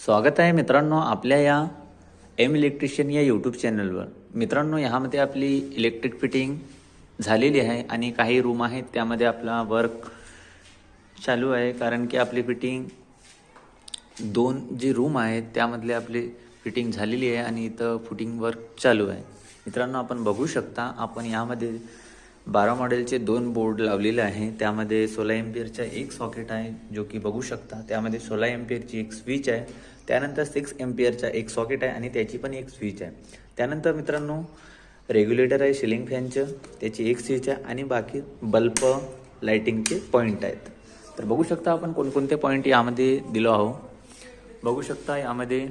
स्वागत आहे मित्रांनो आपल्या या एम इलेक्ट्रिशियन या यूट्यूब चॅनलवर। मित्रांनो यामध्ये आपली इलेक्ट्रिक फिटिंग झालेली आहे आणि काही रूम आहेत त्यामध्ये आपला वर्क चालू आहे, कारण की आपली फिटिंग दोन जे रूम आहेत त्यामधले आपली फिटिंग झालेली आहे आणि इथं फुटिंग वर्क चालू आहे। मित्रांनो आपण बघू शकता, आपण यामध्ये 12 मॉडेलचे 2 बोर्ड लावलेले आहे। त्यामध्ये 16 एम्पियरचा एक सॉकेट आहे जो की बघू शकता, त्यामध्ये 16 एम्पियरची एक स्विच आहे, त्यानंतर 6 एम्पियरचा एक सॉकेट आहे आणि त्याची पण एक स्विच आहे। त्यानंतर मित्रांनो रेग्युलेटर आहे सिलिंग फॅनचं, त्याची एक स्विच आहे आणि बाकी बल्ब लाइटिंगचे पॉइंट आहेत। तर बघू शकता आपण कोणकोणते पॉइंट यामध्ये दिलो आहो। बघू शकता यामध्ये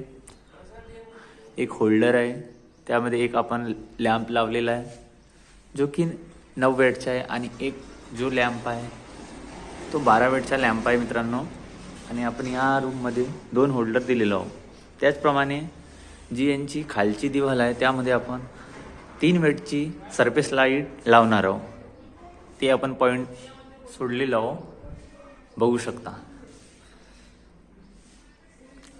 एक होल्डर आहे, त्यामध्ये एक आपण लॅम्प लावलेला आहे जो की 9 वॅटचा आहे आणि एक जो लॅम्प आहे तो 12 वॅटचा लॅम्प आहे मित्रांनो। आणि आपण या रूममध्ये 2 होल्डर दिलेलो आहोत। त्याचप्रमाणे जी यांची खालची दिवाल आहे त्यामध्ये आपण 3 वॅटची सरफेस लाईट लावणार आहोत, ते आपण पॉइंट सोडलेलो आहोत बघू शकता।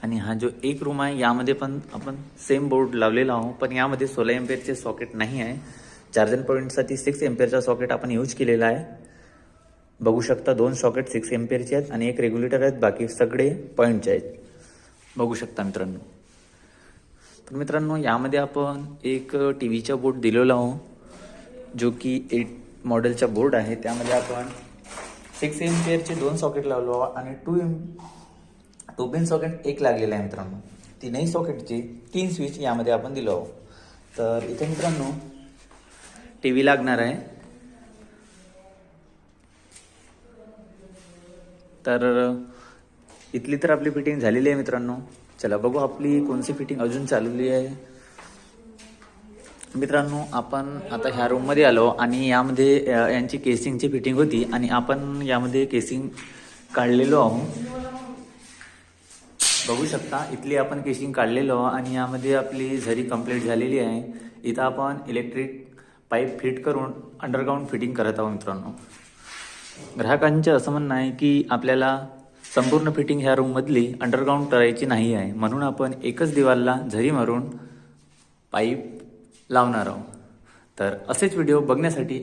आणि हा जो एक रूम आहे यामध्ये पण आपण सेम बोर्ड लावलेला आहोत, पण यामध्ये 16 एम्पियरचे सॉकेट नाही आहे। चार्जिंग पॉइंटसाठी 6 एम्पियरचा सॉकेट आपण यूज केलेला आहे। बघू शकता 2 सॉकेट 6 एम्पियरचे आहेत आणि एक रेग्युलेटर आहेत, बाकी सगळे पॉइंटचे आहेत बघू शकता मित्रांनो। तर मित्रांनो यामध्ये आपण एक टीव्हीचा बोर्ड दिलेला आहोत जो की 8 मॉडेलचा बोर्ड आहे। त्यामध्ये आपण 6 एम्पियरचे 2 सॉकेट लावलो आणि 2 पिन सॉकेट एक लागलेला आहे मित्रांनो। 3ही सॉकेटचे 3 स्विच यामध्ये आपण दिलो आहोत। तर इथे मित्रांनो टीव्ही लागणार आहे, तर इथली तर आपली फिटिंग झालेली आहे मित्रांनो। चला बघू आपली कोणती फिटिंग अजून चाललेली आहे। मित्रांनो आपण आता ह्या रूममध्ये आलो आणि यामध्ये यांची केसिंगची फिटिंग होती आणि आपण यामध्ये केसिंग काढलेलो आहोत बघू शकता। इथली आपण केसिंग काढलेलो आणि यामध्ये आपली झरी कंप्लीट झालेली आहे। इथं आपण इलेक्ट्रिक पाईप फिट करून अंडरग्राउंड फिटिंग करत आहोत मित्रांनो। ग्राहकांचं असं म्हणणं आहे की आपल्याला संपूर्ण फिटिंग ह्या रूममधली अंडरग्राउंड करायची नाही आहे, म्हणून आपण एकच दिवालला झरी मारून पाईप लावणार आहोत। तर असेच व्हिडिओ बघण्यासाठी